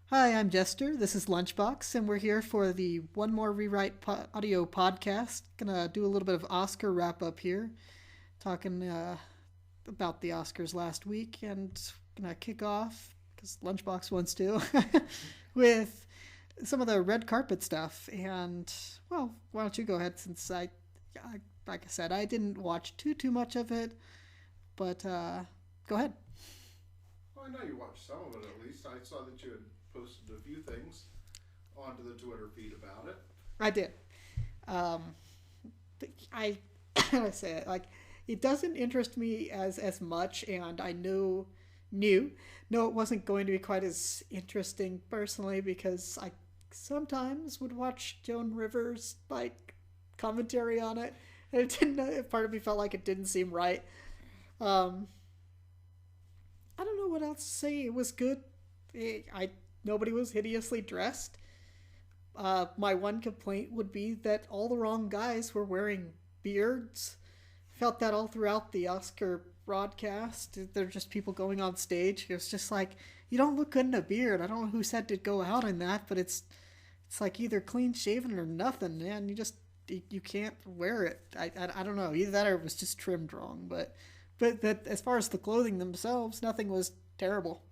Hi, I'm Jester. This is Lunchbox, and we're here for the One More Rewrite audio podcast. Gonna do a little bit of Oscar wrap up here, talking about the Oscars last week, and gonna kick off because Lunchbox wants to with some of the red carpet stuff. And well, why don't you go ahead since I like I said, I didn't watch too much of it, but go ahead. Well, I know you watched some of it at least. I saw that you had posted a few things onto the Twitter feed about it. I did. Um, I I say it like it doesn't interest me as much, and I knew no, it wasn't going to be quite as interesting personally because I sometimes would watch Joan Rivers like commentary on it, and it didn't. Part of me felt like it didn't seem right. Um, I don't know what else to say. It was good. I Nobody was hideously dressed. My one complaint would be that all the wrong guys were wearing beards. Felt that all throughout the Oscar broadcast. They're just people going on stage. It was just like, you don't look good in a beard. I don't know who said to go out in that, but it's like either clean shaven or nothing, man. You can't wear it. I don't know. Either that or it was just trimmed wrong. But that as far as the clothing themselves, nothing was terrible.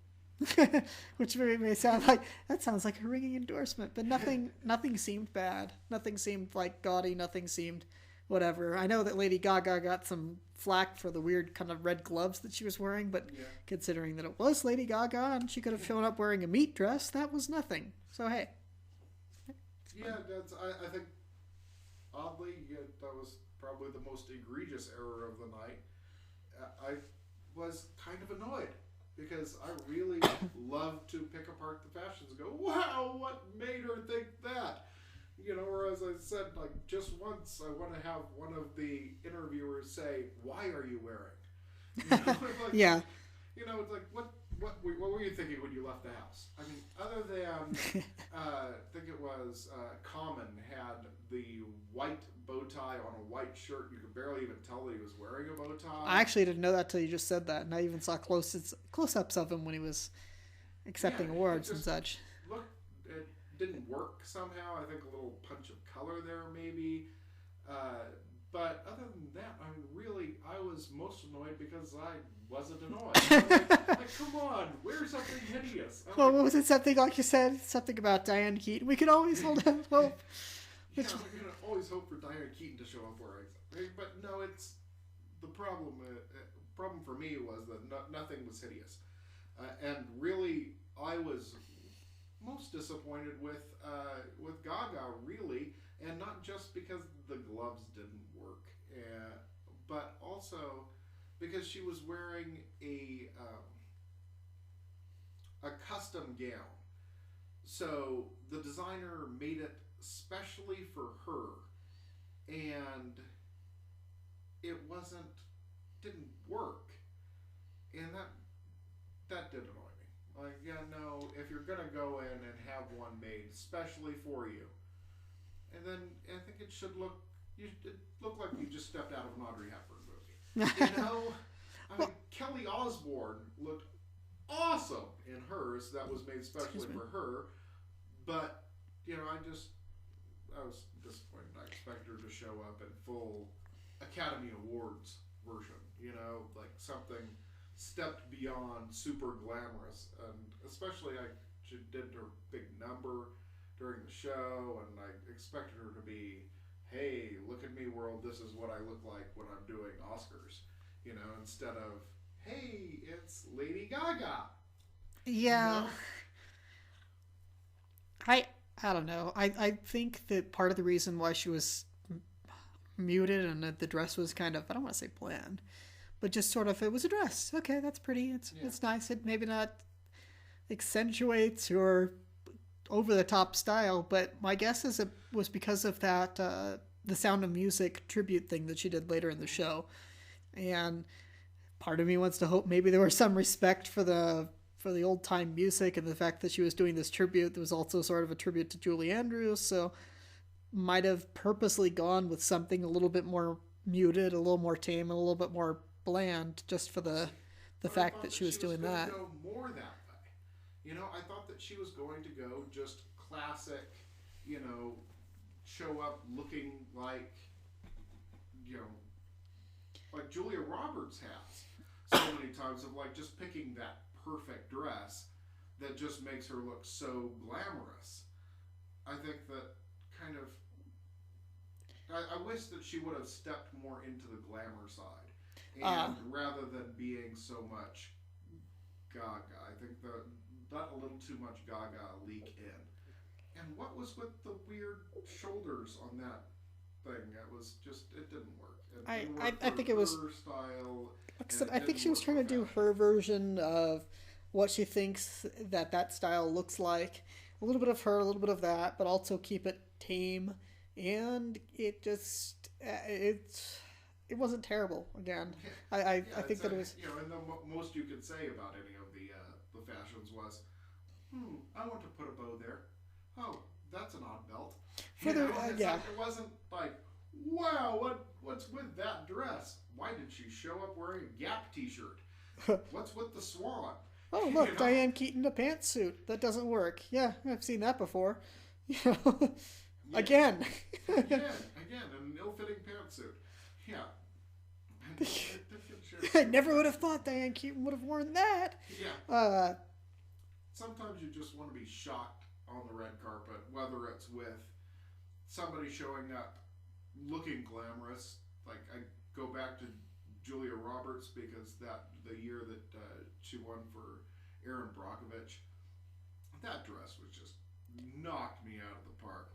Which may sound like that sounds like a ringing endorsement, but nothing seemed bad. Nothing seemed like gaudy. Nothing seemed whatever. I know that Lady Gaga got some flack for the weird kind of red gloves that she was wearing, but Yeah. considering that it was Lady Gaga and she could have shown up wearing a meat dress, that was nothing. So hey, Yeah, I think oddly, yeah, that was probably the most egregious error of the night. I was kind of annoyed because I really love to pick apart the fashions and go, wow, what made her think that? You know, or as I said, like just once, I want to have one of the interviewers say, "Why are you wearing?" You know, like, yeah, it's like what were you thinking when you left the house? I mean, other than I think it was Common had the white bow tie on a white shirt. You could barely even tell that he was wearing a bow I tie. actually didn't know that till you just said that, and I even saw close-ups of him when he was Yeah, accepting it awards and just such. looked. It didn't work somehow. I think a little punch of color there maybe. Uh, but other than that, I mean, really, I was most annoyed because I wasn't annoyed. I'm like, come on, wear something hideous. I'm Well, like, what was it? Something like you said, something about Diane Keaton. We could always hold out hope. yeah, Which, we're gonna always hope for Diane Keaton to show up wearing something. But no, it's the problem. Problem for me was that nothing was hideous, and really, I was most disappointed with Gaga, really, and not just because the gloves didn't work, but also because she was wearing a custom gown. So the designer made it specially for her, and it didn't work, and that did annoy me. Like, yeah, no, if you're gonna go in and have one made specially for you, and then I think it should it look like you just stepped out of an Audrey Hepburn movie. You know, I mean, well, Kelly Osbourne looked awesome in hers that was made excuse specially me. for her, but I was disappointed. I expected her to show up in full Academy Awards version. Like something stepped beyond super glamorous, and especially she did her big number during the show, and I expected her to be, "Hey, look at me, world! This is what I look like when I'm doing Oscars," instead of, "Hey, it's Lady Gaga," you Yeah, know. I I don't know. I think that part of the reason why she was muted and that the dress was kind of, I don't want to say bland, but just sort of, it was a dress. Okay, that's pretty. Yeah, It's nice. It maybe not accentuates your over the top style, but my guess is it was because of that the Sound of Music tribute thing that she did later in the show, and part of me wants to hope maybe there was some respect for the old time music and the fact that she was doing this tribute. There was also sort of a tribute to Julie Andrews, so might have purposely gone with something a little bit more muted, a little more tame, and a little bit more bland, just for the but I fact thought that that she she was was doing going to that. go more that way. I thought that she was going to go just classic, you know, show up looking you know, like Julia Roberts has so many times of like just picking that perfect dress that just makes her look so glamorous. I think that kind of I wish that she would have stepped more into the glamour side, Uh, and rather than being so much Gaga, I think that let a little too much Gaga leak in. And what was with the weird shoulders on that thing? It didn't work. It didn't work I for think it was. her style, Like I and said, it I think didn't she was work trying for to do fashion. her version of what she thinks that style looks like. A little bit of her, a little bit of that, but also keep it tame. And it wasn't terrible. Again, Yeah, I yeah. think that it was And the most you could say about any of the fashions was, I want to put a bow there. Oh, that's an odd belt. further. It's Yeah, like it wasn't like, wow, what's with that dress? Why did she show up wearing a Gap T-shirt? What's with the swan? oh, you look, know, Diane Keaton in a pantsuit. That doesn't work. Yeah, I've seen that before. You know, yeah, again. again, an ill-fitting pantsuit. Yeah, and it I just never would have thought Diane Keaton would have worn that. yeah. Uh, Sometimes you just want to be shocked on the red carpet, whether it's with somebody showing up looking glamorous. Like I go back to Julia Roberts because that the year that she won for Erin Brockovich, that dress was just knocked me out of the park.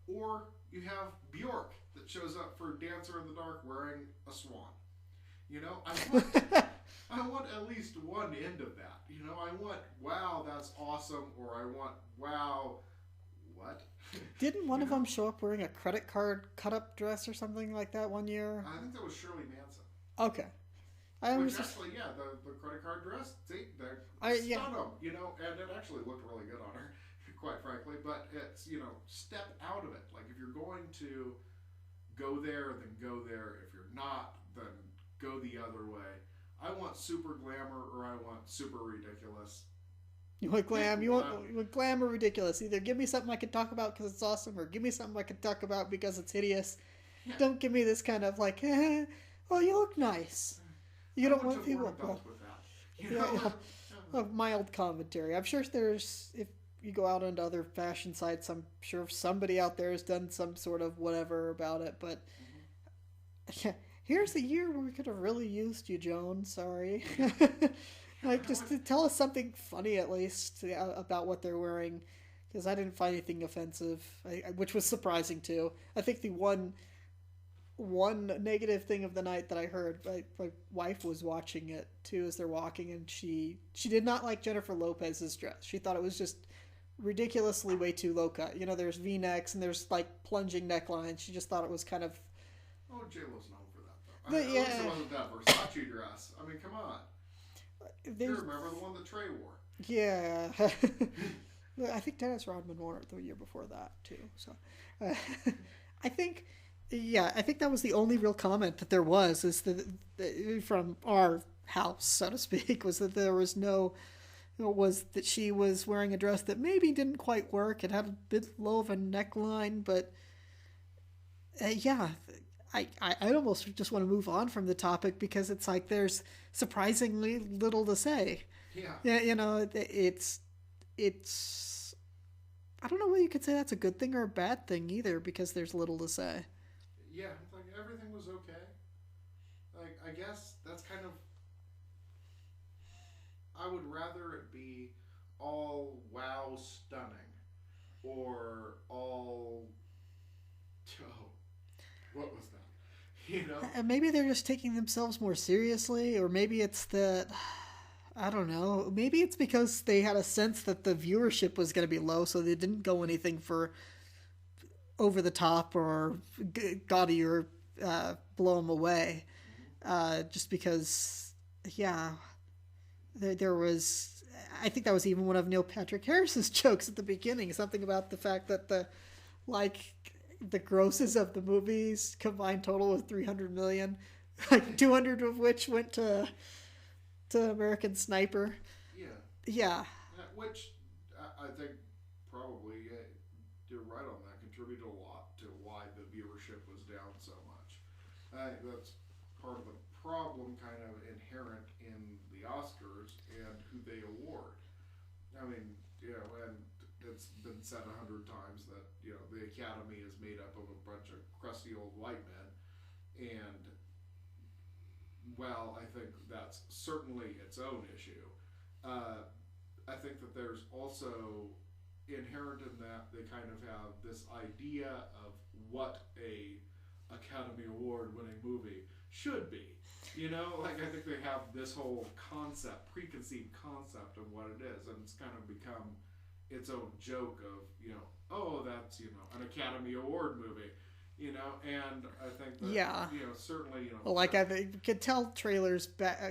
Or you have Bjork that shows up for Dancer in the Dark wearing a swan. I want at least one end of that. I want wow that's awesome, or I want wow what. Didn't one you of know them show up wearing a credit card cut up dress or something like that one year? I think that was Shirley Manson. Okay. I Which was just. actually, yeah, the credit card dress, see, they're Yeah. stun them, and it actually looked really good on her, quite frankly. But it's step out of it. Like if you're going to go there, then go there. If you're not, then go the other way. I want super glamour or I want super ridiculous. You want Pick glam? one. You want glam or ridiculous? Either give me something I can talk about because it's awesome, or give me something I can talk about because it's hideous. Yeah, Don't give me this kind of like, oh, you look nice. You I don't wouldn't want have worn a people. belt with that. You Yeah, know. yeah, a mild commentary. I'm sure there's if you go out onto other fashion sites, I'm sure somebody out there has done some sort of whatever about it. But yeah, here's the year where we could have really used you, Joan. Sorry. Like, just to tell us something funny at least about what they're wearing, because I didn't find anything offensive, which was surprising too. I think the one negative thing of the night that I heard, my wife was watching it too as they're walking, and she did not like Jennifer Lopez's dress. She thought it was just ridiculously way too low cut. There's V necks and there's like plunging necklines. She just thought it was kind of Oh, J Lo's known for that though. At least it yeah. wasn't that Versace dress. I mean, come on. You There's remember the one that Trey wore? yeah. I think Dennis Rodman wore it the year before that too. So, uh, I think, yeah, I think that was the only real comment that there was is from our house, so to speak, was that there was no, was that she was wearing a dress that maybe didn't quite work. It had a bit low of a neckline, but yeah, I almost just want to move on from the topic because it's like there's surprisingly little to say. Yeah. Yeah, it's I don't know whether you could say that's a good thing or a bad thing either because there's little to say. Yeah, like everything was okay. Like I guess that's kind of I would rather it be all wow stunning or all oh what was that? And maybe they're just taking themselves more seriously, or maybe it's that I don't know. Maybe it's because they had a sense that the viewership was going to be low, so they didn't go anything for over the top or gaudy or blow them away. Just because, yeah, there was. I think that was even one of Neil Patrick Harris's jokes at the beginning. Something about the fact that like the grosses of the movies combined total was 300 million, like 200 of which went to American Sniper. Yeah. Yeah, which I think probably you're right on that. Contributed a lot to why the viewership was down so much. I think that's part of the problem, kind of inherent in the Oscars and who they award. I mean, and it's been said 100 times that the Academy is made up of a bunch of crusty old white men, and well, I think that's certainly its own issue. Uh, I think that there's also inherent in that they kind of have this idea of what a Academy Award winning movie should be. Like I think they have this whole concept, preconceived concept of what it is, and it's kind of become its own joke of, oh, that's, an Academy Award movie. And I think that, Yeah. Certainly, Well, like I could tell trailers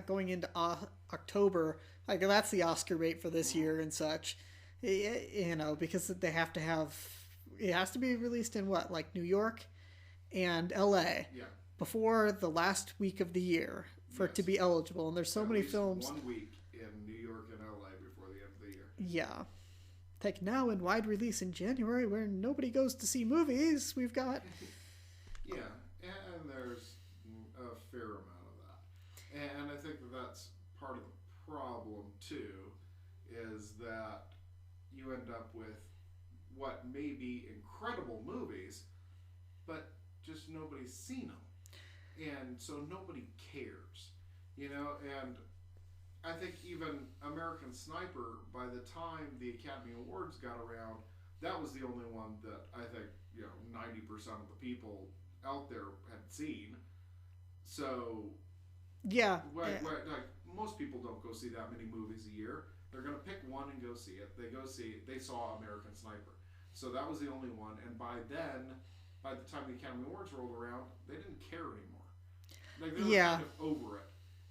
going into October, like that's the Oscar bait for this year and such. Because they have to have, it has to be released in what, like New York and LA yeah, before the last week of the year for it to Yes. be eligible. And there's so at many least films. 1 week in New York and LA before the end of the year. Yeah. Like now in wide release in January where nobody goes to see movies, we've got. Yeah, and there's a fair amount of that. And I think that that's part of the problem, too, is that you end up with what may be incredible movies, but just nobody's seen them. And so nobody cares, and I think even American Sniper, by the time the Academy Awards got around, that was the only one that I think, 90% of the people out there had seen. So, Yeah. like most people don't go see that many movies a year. They're going to pick one and go see it. They saw American Sniper. So that was the only one. And by the time the Academy Awards rolled around, they didn't care anymore. Like, they were kind of over it.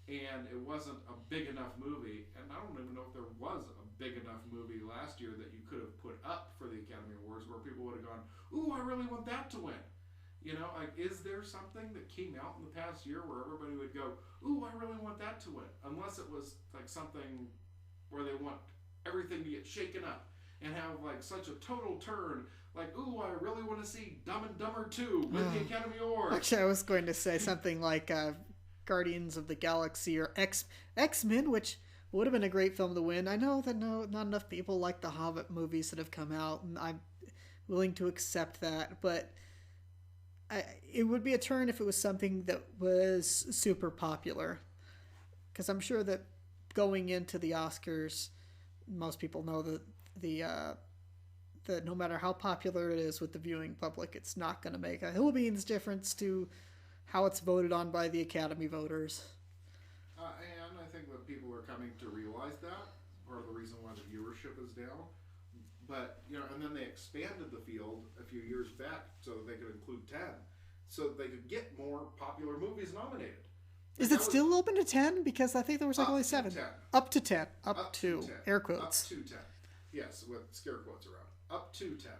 And it wasn't a big enough movie. And I don't even know if there was a big enough movie last year that you could have put up for the Academy Awards where people would have gone, ooh, I really want that to win. Like, is there something that came out in the past year where everybody would go, ooh, I really want that to win? Unless it was, like, something where they want everything to get shaken up and have, like, such a total turn. Like, ooh, I really want to see Dumb and Dumber 2 win the Academy Award. Actually, I was going to say something like Guardians of the Galaxy or X-Men, which would have been a great film to win. I know that not enough people like the Hobbit movies that have come out, and I'm willing to accept that, but it would be a turn if it was something that was super popular. Because I'm sure that going into the Oscars, most people know that that no matter how popular it is with the viewing public, it's not going to make a hill beans difference to how it's voted on by the Academy voters. And I think that people are coming to realize that. Part of the reason why the viewership is down. But, and then they expanded the field a few years back so that they could include 10. So they could get more popular movies nominated. Is it still open to 10? Because I think there was like only 7. 10. Up to 10. Up to 10. Air quotes. Up to 10. Yes, with scare quotes around. Up to 10.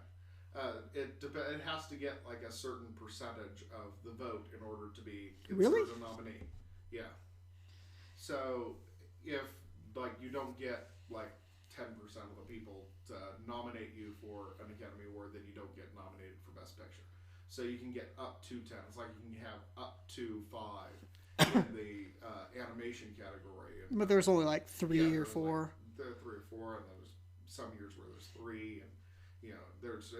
It has to get like a certain percentage of the vote in order to be considered a nominee. Yeah. So if like you don't get like 10% of the people to nominate you for an Academy Award, then you don't get nominated for Best Picture. So you can get up to 10. It's like you can have up to 5 in the animation category. And, but there's only like 3 or 4. Like, there are 3 or 4, and there's some years where there's 3, and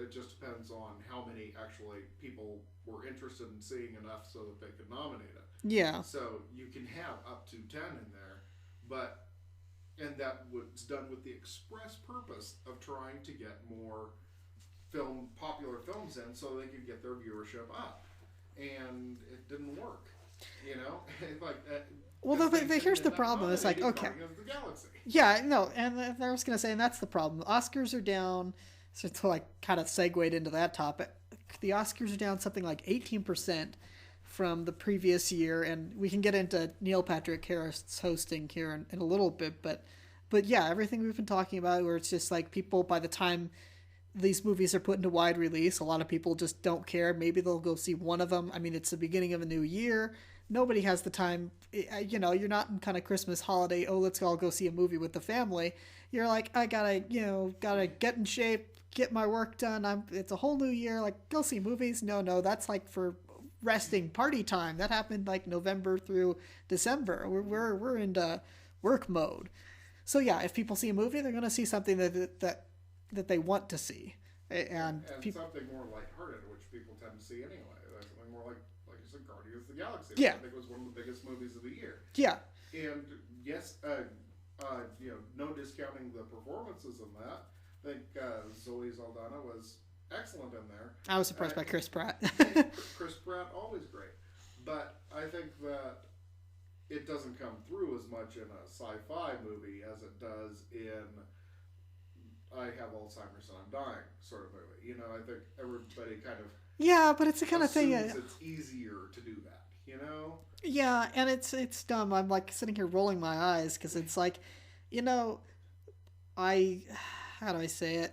it just depends on how many actually people were interested in seeing enough so that they could nominate it. Yeah. So you can have up to 10 in there, and that was done with the express purpose of trying to get more popular films in so they could get their viewership up, and it didn't work. Well, here's the problem. It's like, okay, yeah, no, and I was gonna say, and that's the problem. The Oscars are down. So to like kind of segued into that topic, the Oscars are down something like 18% from the previous year, and we can get into Neil Patrick Harris hosting here in a little bit, but yeah, everything we've been talking about, where it's just like people, by the time these movies are put into wide release, a lot of people just don't care. Maybe they'll go see one of them. I mean, it's the beginning of a new year. Nobody has the time. You're not in kind of Christmas holiday, oh, let's all go see a movie with the family. You're like, I gotta, gotta get in shape, get my work done. It's a whole new year. Like, go see movies. No, no, that's like for resting party time. That happened like November through December. We're into work mode. So yeah, if people see a movie, they're gonna see something that they want to see, and And people, something more lighthearted, which people tend to see anyway. Like something more like you said, Guardians of the Galaxy. yeah, I think it was one of the biggest movies of the year. yeah. And yes, no discounting the performances in that. I think Zoe Saldana was excellent in there. I was surprised by Chris Pratt. Chris Pratt, always great. But I think that it doesn't come through as much in a sci-fi movie as it does in I have Alzheimer's and I'm dying sort of movie. I think everybody kind of Yeah, but it's the kind of thing. it's easier to do that. Yeah, and it's dumb. I'm like sitting here rolling my eyes because it's like, you know, I how do I say it?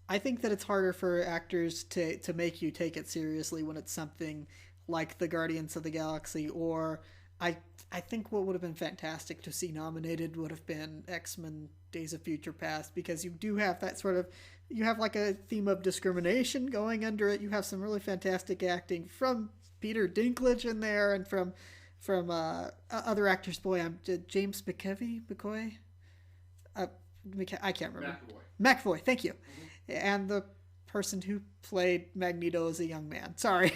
I think that it's harder for actors to make you take it seriously when it's something like the Guardians of the Galaxy, or I I think what would have been fantastic to see nominated would have been X-Men Days of Future Past, because you do have that sort of, you have like a theme of discrimination going under it. You have some really fantastic acting from Peter Dinklage in there, and from other actors. Boy, I'm James McAvoy. Uh, I can't remember. McAvoy, thank you. Mm-hmm. And the person who played Magneto as a young man. Sorry.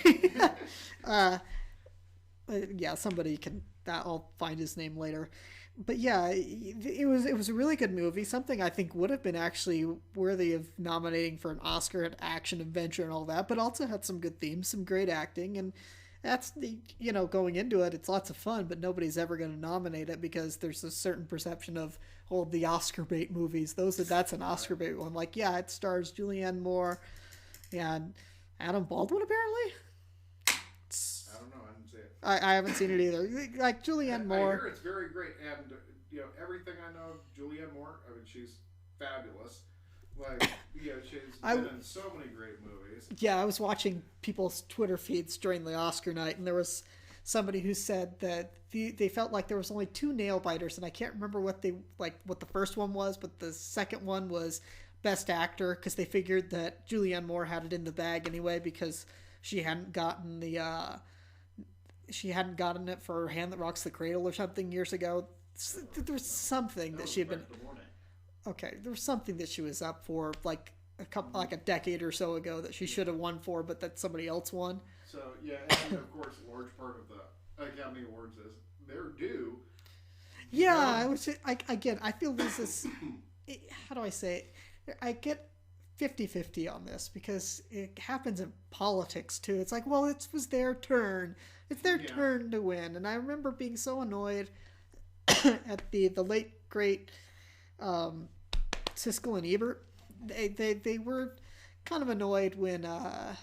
Yeah, somebody can. I'll find his name later. But yeah, it was a really good movie. Something I think would have been actually worthy of nominating for an Oscar, and action adventure and all that. But also had some good themes, some great acting, and that's the going into it, it's lots of fun. But nobody's ever going to nominate it because there's a certain perception of the Oscar bait movies. That's an Oscar bait one. Like, yeah, it stars Julianne Moore and Adam Baldwin apparently. I don't know. I didn't see it. I haven't seen it either. Like Julianne Moore. I hear it's very great, and everything I know of Julianne Moore. I mean, she's fabulous. Like, she's been in so many great movies. Yeah, I was watching people's Twitter feeds during the Oscar night, and there was somebody who said that they felt like there was only two nail biters, and I can't remember what the first one was, but the second one was Best Actor, because they figured that Julianne Moore had it in the bag anyway, because she hadn't gotten it for Hand That Rocks the Cradle or something years ago. There was something that she had been. Okay, there was something that she was up for like a decade or so ago that she should have won for, but that somebody else won. So yeah, and of course, a large part of the Academy Awards is their due. Yeah, I feel there's this. How do I say it? I get 50-50 on this because it happens in politics too. It's like, well, it was their turn. It's their turn to win, and I remember being so annoyed at the late great Siskel and Ebert. They were kind of annoyed when, or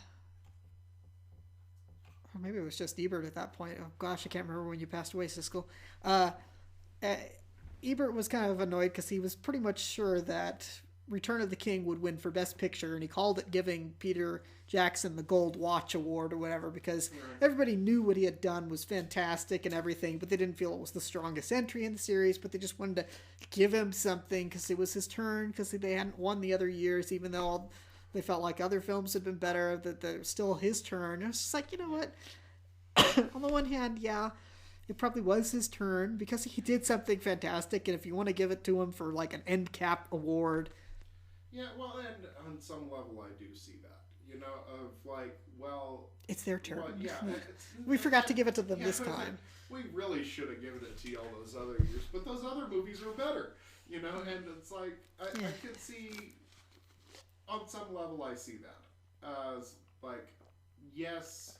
maybe it was just Ebert at that point. Oh gosh, I can't remember when you passed away, Siskel. Ebert was kind of annoyed because he was pretty much sure that Return of the King would win for Best Picture, and he called it giving Peter Jackson the Gold Watch Award or whatever, because everybody knew what he had done was fantastic and everything, but they didn't feel it was the strongest entry in the series, but they just wanted to give him something because it was his turn, because they hadn't won the other years, even though they felt like other films had been better, that it was still his turn. It was just like, you know what? On the one hand, yeah, it probably was his turn because he did something fantastic, and if you want to give it to him for like an end cap award. Yeah, well, and on some level I do see that. Of like, well, it's their turn. Well, yeah, we forgot to give it to them this time. We really should have given it to you all those other years, but those other movies are better, and it's like, I could see, on some level I see that, as like, yes,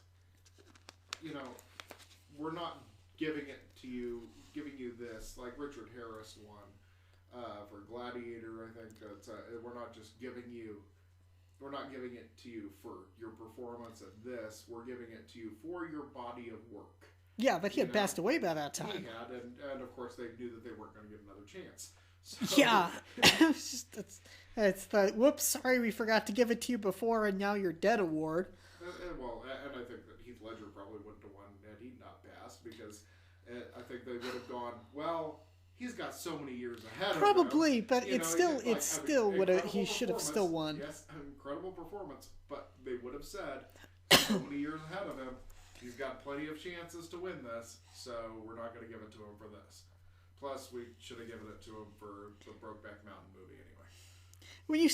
we're not giving you this, like Richard Harris won for Gladiator, I think, we're not just giving it to you for your performance of this. We're giving it to you for your body of work. Yeah, but he had passed away by that time. He had, and of course they knew that they weren't going to get another chance. So. Yeah, it's the whoops, sorry, we forgot to give it to you before, and now you're dead award. And I think that Heath Ledger probably wouldn't have won had he not passed, because I think they would have gone, well, he's got so many years ahead of him. Probably, but You it's know, still like, it's still would have he should have still won. Yes, incredible performance, but they would have said so many years ahead of him. He's got plenty of chances to win this, so we're not going to give it to him for this. Plus, we should have given it to him for the Brokeback Mountain movie anyway. When you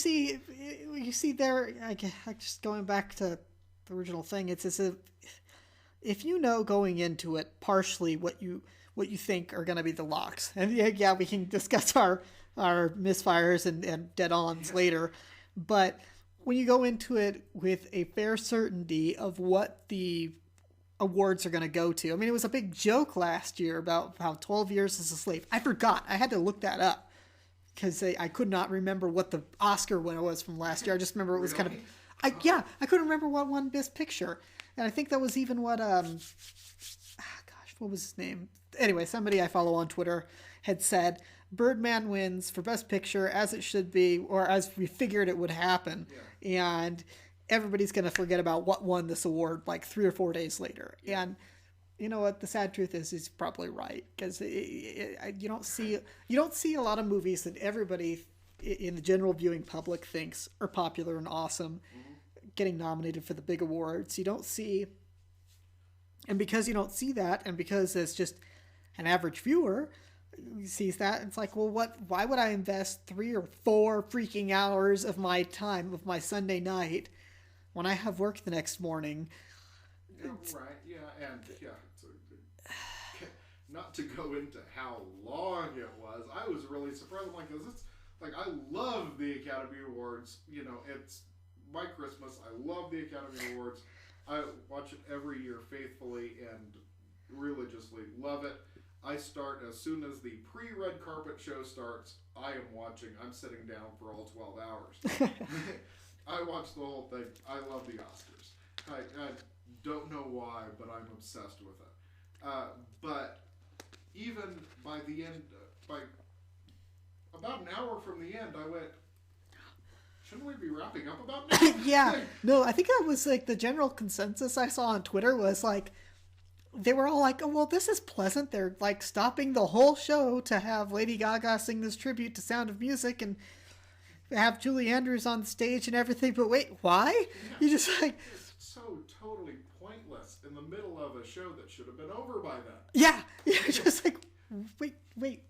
see there, I just going back to the original thing, it's as if you know going into it partially what you think are going to be the locks, and yeah, we can discuss our misfires and dead ons later, but when you go into it with a fair certainty of what the awards are going to go to. I mean, it was a big joke last year about how 12 Years as a Slave. I forgot. I had to look that up because I could not remember what the Oscar winner was from last year. I just remember it was kind of... I couldn't remember what won Best Picture. And I think that was even what... what was his name? Anyway, somebody I follow on Twitter had said, Birdman wins for Best Picture as it should be, or as we figured it would happen. Yeah. And everybody's going to forget about what won this award like 3 or 4 days later. Yeah. And you know what? The sad truth is he's probably right, because you don't see a lot of movies that everybody in the general viewing public thinks are popular and awesome getting nominated for the big awards. You don't see, and because you don't see that, and because it's just an average viewer sees that, it's like, well, why would I invest 3 or 4 freaking hours of my time, of my Sunday night, when I have work the next morning? Yeah, right, yeah, and yeah, not to go into how long it was, I was really surprised. I'm like, it's like, I love the Academy Awards. You know, it's my Christmas. I love the Academy Awards. I watch it every year faithfully and religiously. Love it. I start as soon as the pre-red carpet show starts. I am watching. I'm sitting down for all 12 hours. I watch the whole thing. I love the Oscars. I don't know why, but I'm obsessed with it. But even by the end, by about an hour from the end, I went, shouldn't we be wrapping up about now? Yeah. No, I think that was like the general consensus I saw on Twitter was like, they were all like, oh, well, this is pleasant. They're like stopping the whole show to have Lady Gaga sing this tribute to Sound of Music and have Julie Andrews on stage and everything. But wait, why? Yeah. You just like... It's so totally pointless in the middle of a show that should have been over by then. Yeah. Just like, wait,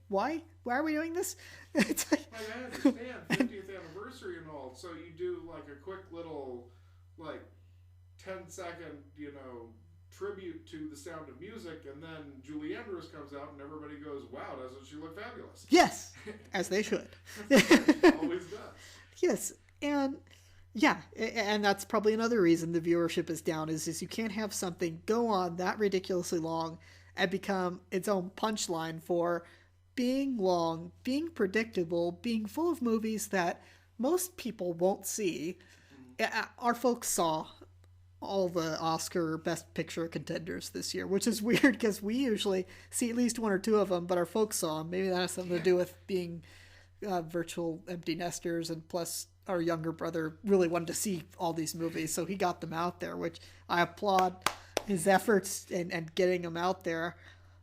why? Why are we doing this? It's like... I understand, 50th anniversary and all, so you do like a quick little, like, 10-second, tribute to the Sound of Music, and then Julie Andrews comes out and everybody goes, wow, doesn't she look fabulous? Yes, as they should. Always does. Yes, and yeah, and that's probably another reason the viewership is down, is you can't have something go on that ridiculously long and become its own punchline for being long, being predictable, being full of movies that most people won't see. Our folks saw all the Oscar Best Picture contenders this year, which is weird because we usually see at least 1 or 2 of them, but our folks saw them. Maybe that has something to do with being virtual empty nesters, and plus our younger brother really wanted to see all these movies, so he got them out there, which I applaud his efforts and getting them out there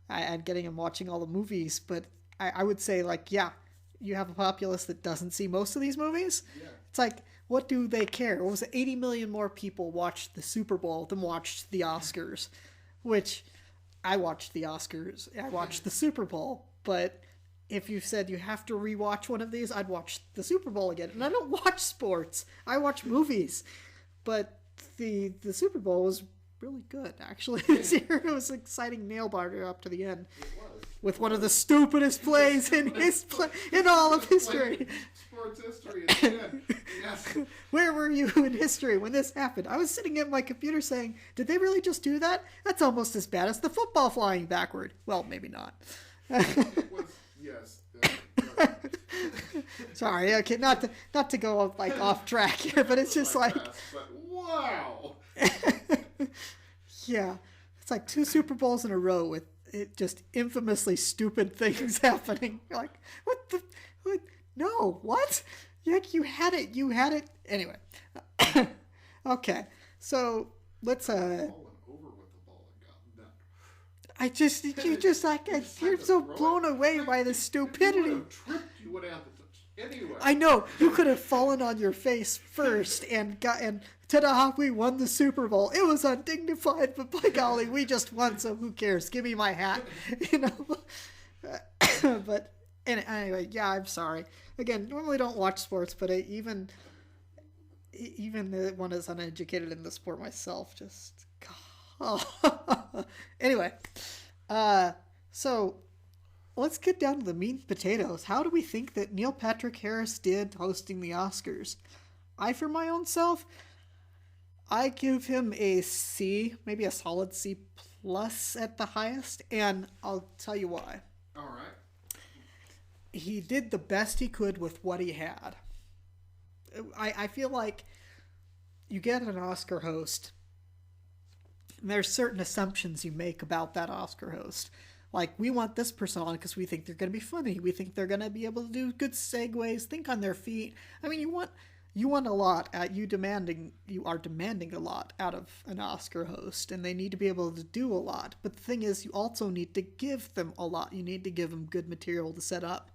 and getting him watching all the movies. But I would say, like, yeah, you have a populace that doesn't see most of these movies. Yeah. It's like, what do they care? What was it? 80 million more people watched the Super Bowl than watched the Oscars, which I watched the Oscars. I watched the Super Bowl. But if you said you have to rewatch one of these, I'd watch the Super Bowl again. And I don't watch sports. I watch movies. But the Super Bowl was really good, actually, this year. It was an exciting nail-biter up to the end. It was. With one of the stupidest plays in all of history. Sports history is good. Yes. Where were you in history when this happened? I was sitting at my computer saying, did they really just do that? That's almost as bad as the football flying backward. Well, maybe not. It was, yes. Sorry, okay, not to go like off track here, but it's just like but wow. Yeah, it's like 2 Super Bowls in a row with it just infamously stupid things happening. You're like, what? No, what? You had it. Anyway, okay, so let's Falling over with the ball and got you just like, you're so blown away by the If you stupidity. would have tripped, you would have had to touch. Anyway. I know, you could have fallen on your face first and ta-da, we won the Super Bowl. It was undignified, but by golly, we just won, so who cares? Give me my hat, you know. But anyway, yeah, I'm sorry. Again, normally don't watch sports, but even one as uneducated in the sport myself, just anyway, so let's get down to the meat and potatoes. How do we think that Neil Patrick Harris did hosting the Oscars? I, for my own self, I give him a C, maybe a solid C plus at the highest, and I'll tell you why. All right. He did the best he could with what he had. I feel like you get an Oscar host, and there's certain assumptions you make about that Oscar host. Like, we want this person on because we think they're going to be funny. We think they're going to be able to do good segues, think on their feet. I mean, you want a lot. You are demanding a lot out of an Oscar host, and they need to be able to do a lot. But the thing is, you also need to give them a lot. You need to give them good material to set up.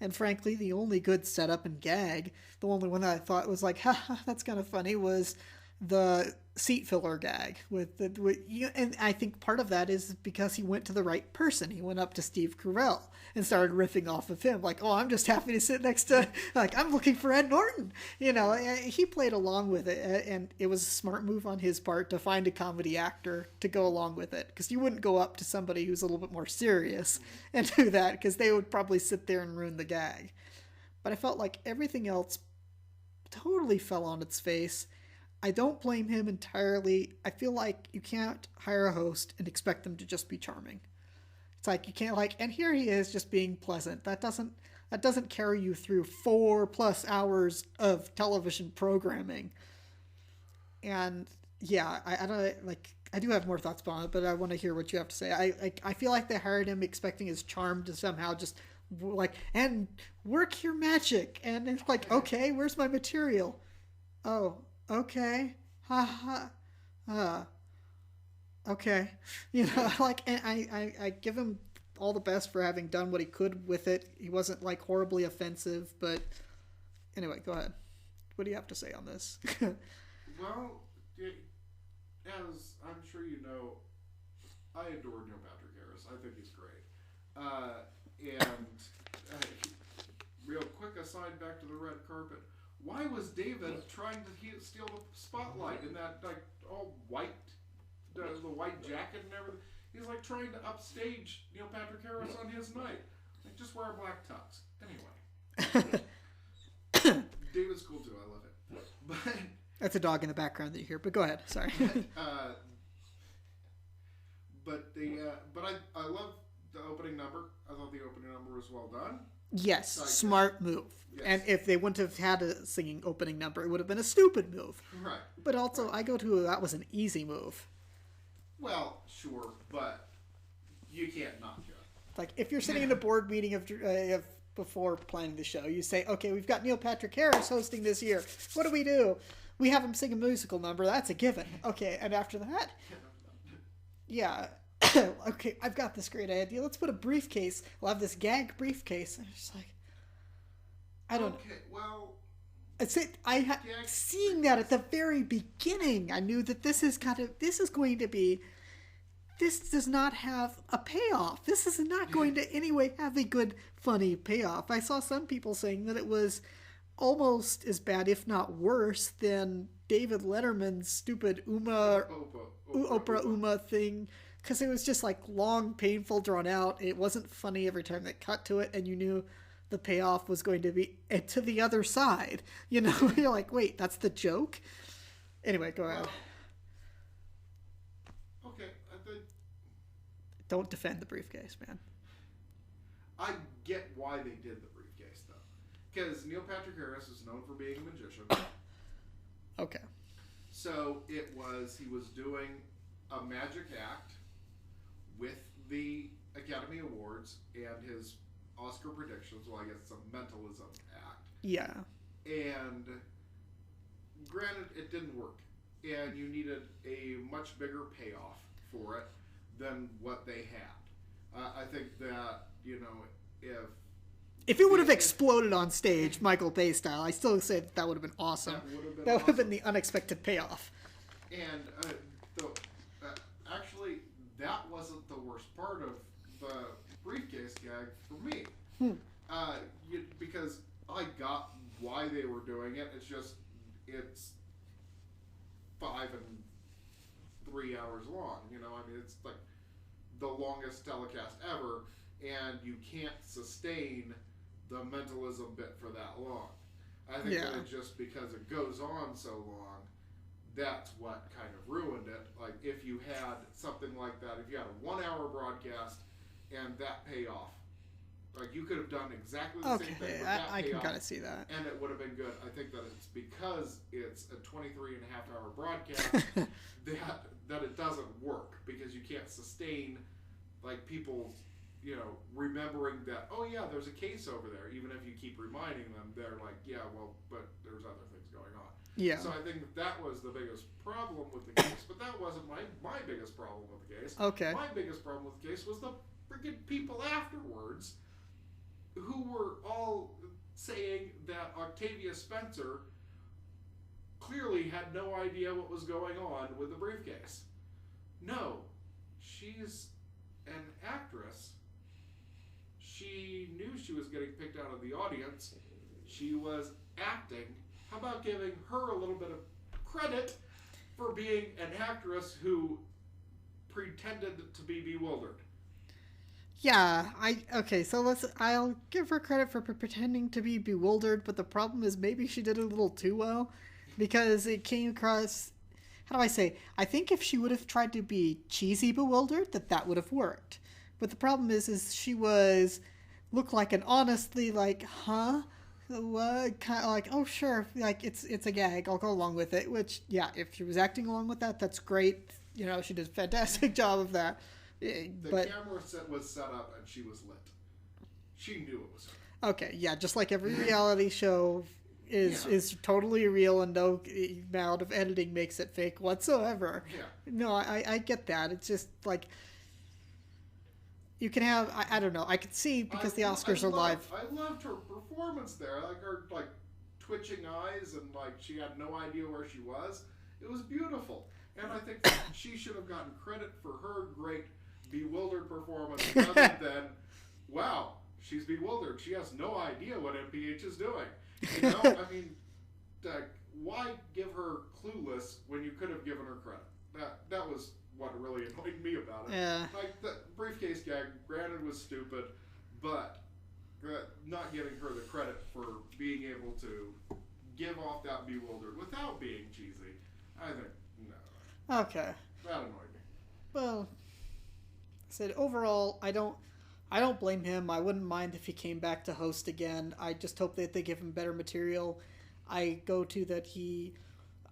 And frankly, the only good setup and gag, the only one that I thought was like, ha, that's kind of funny, was the seat filler gag and I think part of that is because he went to the right person. He went up to Steve Carell and started riffing off of him, like, oh, I'm just happy to sit next to, like, I'm looking for Ed Norton. You know, he played along with it, and it was a smart move on his part to find a comedy actor to go along with it, because you wouldn't go up to somebody who's a little bit more serious and do that, because they would probably sit there and ruin the gag. But I felt like everything else totally fell on its face. I don't blame him entirely. I feel like you can't hire a host and expect them to just be charming. It's like you can't, like, and here he is just being pleasant. That doesn't carry you through 4+ hours of television programming. And yeah, I don't, like, I do have more thoughts on it, but I want to hear what you have to say. I feel like they hired him expecting his charm to somehow just, like, and work your magic. And it's like, okay, where's my material? Oh, okay. Ha ha. Okay. You know, like, and I give him all the best for having done what he could with it. He wasn't, like, horribly offensive, but anyway, go ahead. What do you have to say on this? Well, as I'm sure you know, I adore Neil Patrick Harris. I think he's great. Real quick aside, back to the red carpet. Why was David trying to steal the spotlight in that, like, all white, the white jacket and everything? He's like trying to upstage Neil Patrick Harris on his night. Like, just wear a black tux. Anyway. David's cool too. I love it. But that's a dog in the background that you hear. But go ahead. Sorry. I love the opening number. I thought the opening number was well done. Yes, smart move. Yes. And if they wouldn't have had a singing opening number, it would have been a stupid move. Right. But also, I go to that was an easy move. Well, sure, but you can't not do it. Like, if you're sitting in a board meeting of before planning the show, you say, okay, we've got Neil Patrick Harris hosting this year. What do? We have him sing a musical number. That's a given. Okay, and after that, yeah. Okay, I've got this great idea. Let's put a briefcase. We'll have this gag briefcase. And I'm just like, I don't know. Okay, well, seeing that at the very beginning, I knew that this does not have a payoff. This is not going to anyway have a good, funny payoff. I saw some people saying that it was almost as bad, if not worse, than David Letterman's stupid Oprah Uma thing. Because it was just like long, painful, drawn out. It wasn't funny every time they cut to it, and you knew the payoff was going to be to the other side. You know, you're like, wait, that's the joke? Anyway, go ahead. Okay. Don't defend the briefcase, man. I get why they did the briefcase, though. Because Neil Patrick Harris is known for being a magician. Okay. So he was doing a magic act with the Academy Awards and his Oscar predictions. Well, I guess it's a mentalism act. Yeah. And granted, it didn't work. And you needed a much bigger payoff for it than what they had. I think that, If it would have if exploded on stage, Michael Bay style, I still say that would have been awesome. that would have been That would have been awesome. the unexpected payoff. And the, actually, that wasn't the worst part of the briefcase gag for me. Because I got why they were doing it. It's just, it's 5 and 3 hours long. I mean, it's like the longest telecast ever, and you can't sustain the mentalism bit for that long. I think that it just because it goes on so long, that's what kind of ruined it. Like, if you had something like that, if you had a 1 hour broadcast and that payoff, like, you could have done exactly the same thing with that I can payoff, kind of see that. and it would have been good. I think that it's because it's a 23 and a half hour broadcast that it doesn't work, because you can't sustain, like, people, remembering that, oh yeah, there's a case over there. Even if you keep reminding them, they're like, yeah, well, but there's other things going on. Yeah. So I think that was the biggest problem with the case, but that wasn't my biggest problem with the case. Okay. My biggest problem with the case was the freaking people afterwards who were all saying that Octavia Spencer clearly had no idea what was going on with the briefcase. No, she's an actress. She knew she was getting picked out of the audience. She was acting. How about giving her a little bit of credit for being an actress who pretended to be bewildered? Yeah, I'll give her credit for pretending to be bewildered, but the problem is maybe she did it a little too well, because it came across, how do I say, I think if she would have tried to be cheesy bewildered, that would have worked. But the problem is she looked like an honestly, like, huh? What? Kind of like, oh sure, like it's a gag, I'll go along with it, which, yeah, if she was acting along with that, that's great. She did a fantastic job of that. The camera was set up and she was lit. She knew it was her. Okay, yeah, just like every reality show is totally real, and no amount of editing makes it fake whatsoever. Yeah. No, I get that. It's just like, you can have, I don't know, I could see, because the Oscars are live. I loved her performance there. Like, her twitching eyes, and she had no idea where she was. It was beautiful. And I think she should have gotten credit for her great bewildered performance rather than, wow, she's bewildered. She has no idea what MPH is doing. I mean, why give her clueless when you could have given her credit? That was what really annoyed me about it. Yeah. Like, the briefcase gag, granted, was stupid, but not giving her the credit for being able to give off that bewildered without being cheesy, I think, no. Okay. That annoyed me. Well, I said overall, I don't blame him. I wouldn't mind if he came back to host again. I just hope that they give him better material. I go to that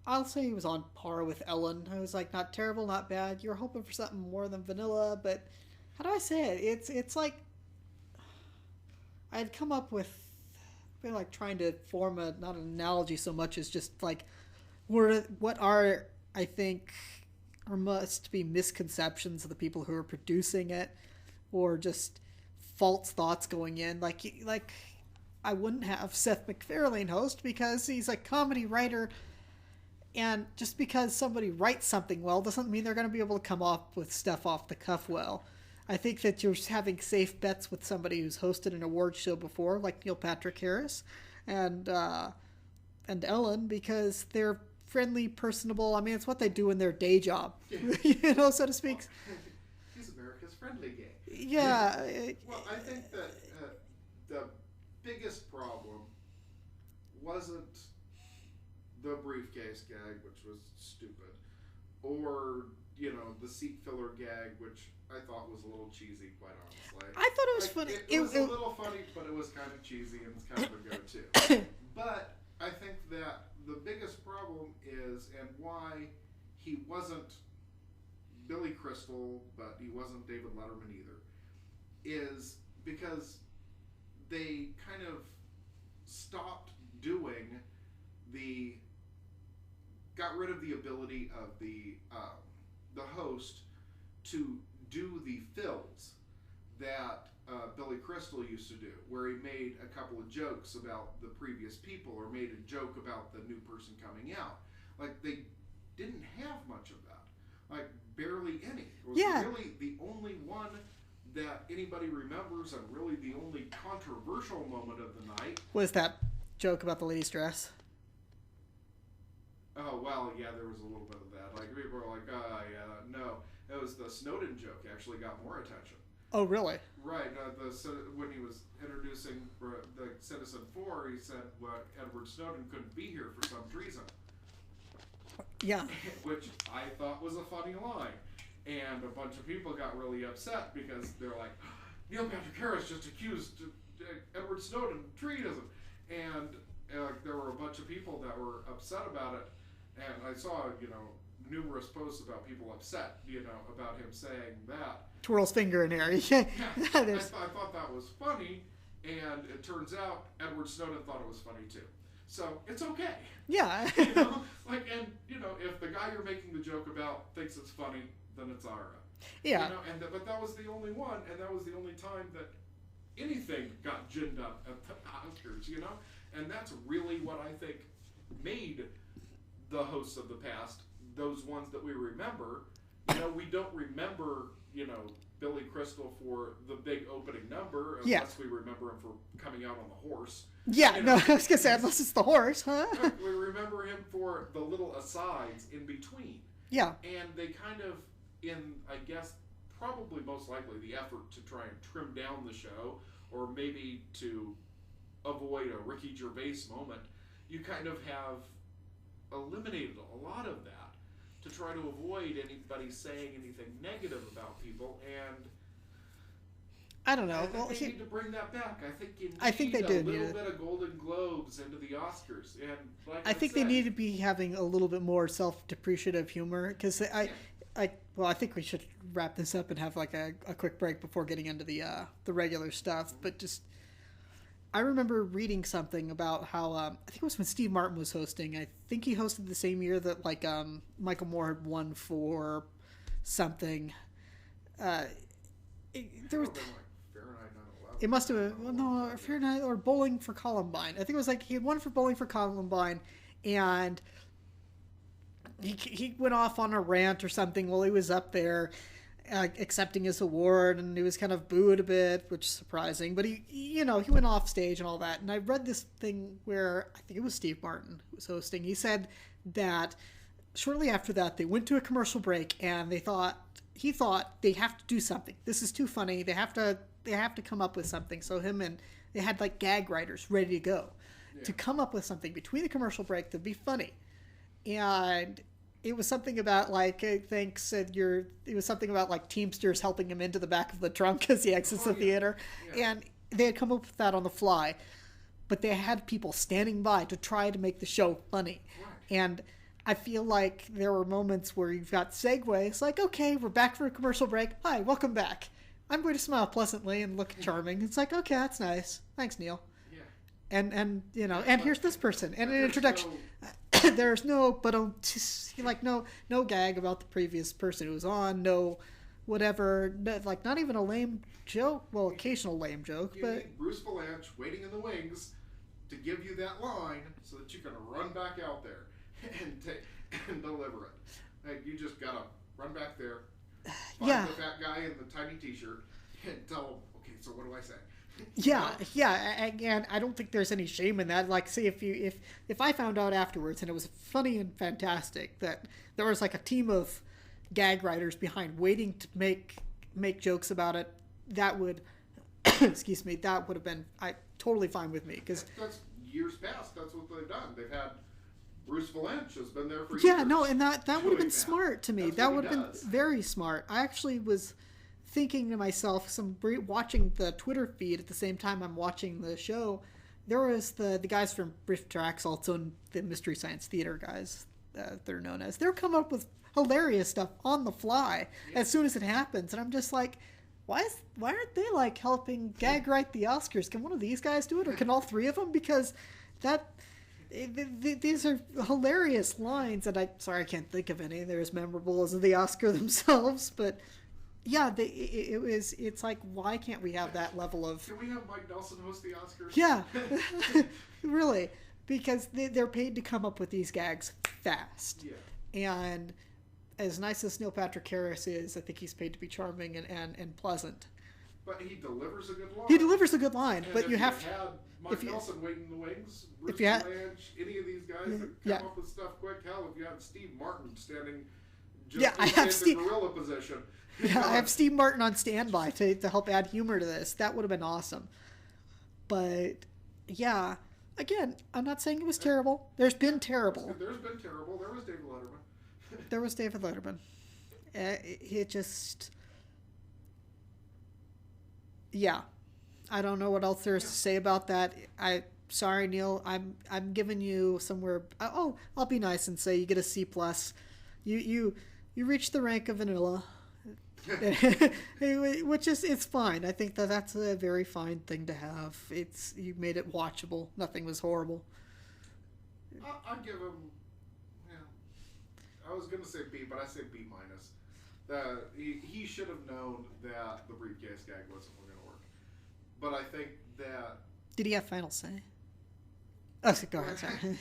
I'll say he was on par with Ellen. I was like, not terrible, not bad. You're hoping for something more than vanilla, but how do I say it? It's like, I had come up with, like, trying to form not an analogy so much as just like, what are, I think, or must be misconceptions of the people who are producing it, or just false thoughts going in. Like I wouldn't have Seth MacFarlane host because he's a comedy writer, and just because somebody writes something well doesn't mean they're going to be able to come off with stuff off the cuff well. I think that you're having safe bets with somebody who's hosted an award show before, like Neil Patrick Harris and Ellen, because they're friendly, personable. I mean, it's what they do in their day job, so to speak. He's America's friendly gay. Yeah. Well, I think that the biggest problem wasn't the briefcase gag, which was stupid, or the seat filler gag, which I thought was a little cheesy, quite honestly. I thought it was funny. It was a little funny, but it was kind of cheesy, and it's kind of a go-to. But I think that the biggest problem is, and why he wasn't Billy Crystal, but he wasn't David Letterman either, is because they kind of stopped doing got rid of the ability of the host to do the fills that Billy Crystal used to do, where he made a couple of jokes about the previous people or made a joke about the new person coming out. Like, they didn't have much of that. Like, barely any. It was really the only one that anybody remembers, and really the only controversial moment of the night. Was that joke about the lady's dress? Oh, well, yeah, there was a little bit of that. Like, people were like, yeah, no. It was the Snowden joke actually got more attention. Oh, really? Right. When he was introducing the Citizen 4, he said Edward Snowden couldn't be here for some reason. Yeah. Which I thought was a funny line. And a bunch of people got really upset because they're like, Neil Patrick Harris just accused Edward Snowden of treason. And there were a bunch of people that were upset about it. And I saw, numerous posts about people upset, about him saying that. Twirls finger in air. Yeah, I thought that was funny, and it turns out Edward Snowden thought it was funny too. So it's okay. Yeah. And if the guy you're making the joke about thinks it's funny, then it's alright. Yeah. But that was the only one, and that was the only time that anything got ginned up at the Oscars, And that's really what I think made the hosts of the past, those ones that we remember. We don't remember, Billy Crystal for the big opening number, unless we remember him for coming out on the horse. Yeah, no, I was going to say, unless it's the horse, huh? We remember him for the little asides in between. Yeah. And they kind of, I guess, probably most likely the effort to try and trim down the show, or maybe to avoid a Ricky Gervais moment, you kind of have eliminated a lot of that to try to avoid anybody saying anything negative about people, and I don't know. I think they need to bring that back. I think they do a little bit of Golden Globes into the Oscars, and I think they need to be having a little bit more self-depreciative humor, because I think we should wrap this up and have like a quick break before getting into the regular stuff. But just, I remember reading something about how I think it was when Steve Martin was hosting. I think he hosted the same year that Michael Moore had won for something. There was. It must have been, Fahrenheit or Bowling for Columbine. I think it was like he had won for Bowling for Columbine, and he went off on a rant or something while he was up there accepting his award, and he was kind of booed a bit, which is surprising. But he went off stage and all that. And I read this thing where I think it was Steve Martin who was hosting. He said that shortly after that they went to a commercial break, and he thought they have to do something. This is too funny. They have to come up with something. So they had like gag writers ready to go to come up with something between the commercial break that'd be funny. And it was something about it was something about like Teamsters helping him into the back of the trunk as he exits the theater. Yeah. And they had come up with that on the fly, but they had people standing by to try to make the show funny. Right. And I feel like there were moments where you've got segues, like, okay, we're back for a commercial break. Hi, welcome back. I'm going to smile pleasantly and look charming. It's like, okay, that's nice. Thanks, Neil. Yeah. And here's this person. And an introduction. There's no gag about the previous person who was on, no whatever, like not even a lame joke. Well, occasional lame joke, you but need Bruce Valanche waiting in the wings to give you that line so that you can run back out there and deliver it. Like, you just gotta run back there, find the fat guy in the tiny T-shirt, and tell him, okay, so what do I say? And I don't think there's any shame in that. Like, say if I found out afterwards and it was funny and fantastic that there was like a team of gag writers behind waiting to make jokes about it, that would excuse me, that would have been totally fine with me, because that's years past. That's what they've done. They've had Bruce Valanche has been there for years. Yeah, no, and that would have been smart to me. That would have been very smart. I actually was thinking to myself, watching the Twitter feed at the same time I'm watching the show, there was the guys from Brief Tracks, also the Mystery Science Theater guys, they're known as. They're coming up with hilarious stuff on the fly as soon as it happens, and I'm just like, why aren't they like helping gag write the Oscars? Can one of these guys do it, or can all three of them? Because these are hilarious lines, and I can't think of any. They're as memorable as the Oscar themselves, but yeah, it was. It's like, why can't we have that level of? Can we have Mike Nelson host the Oscars? Yeah, really, because they're paid to come up with these gags fast. Yeah. And as nice as Neil Patrick Harris is, I think he's paid to be charming and pleasant. But he delivers a good line. He delivers a good line, and but you have to. Mike Nelson waiting in the wings, Bruce if you had, Lange, any of these guys that come up with stuff quick. Hell, if you had Steve Martin standing just in the gorilla position. Yeah, I have Steve Martin on standby to help add humor to this. That would have been awesome. But, yeah, again, I'm not saying it was terrible. There's been terrible. There's been terrible. There was David Letterman. There was David Letterman. It just... Yeah. I don't know what else there's to say about that. Sorry, Neil. I'm giving you somewhere... Oh, I'll be nice and say you get a C+. You reach the rank of vanilla. Which is, it's fine. I think that's a very fine thing to have. You made it watchable. Nothing was horrible. I'd give him, I was gonna say B, but I say B minus. He should have known that the briefcase gag wasn't gonna work. But I think that... Did he have final say? Oh, go ahead. Sorry.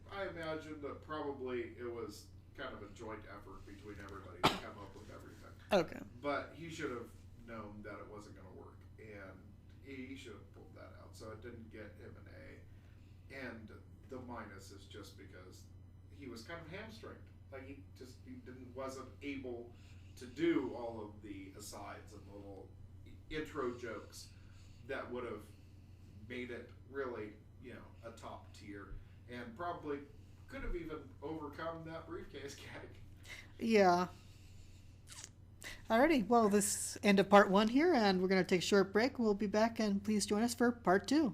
I imagine that probably it was kind of a joint effort between everybody to come up with everything. Okay. But he should have known that it wasn't going to work, and he should have pulled that out. So it didn't get him an A. And the minus is just because he was kind of hamstringed. Like he wasn't able to do all of the asides and little intro jokes that would have made it really, a top tier, and probably could have even overcome that briefcase gag. Yeah. Alrighty, well, this end of part 1 here, and we're going to take a short break. We'll be back, and please join us for part 2.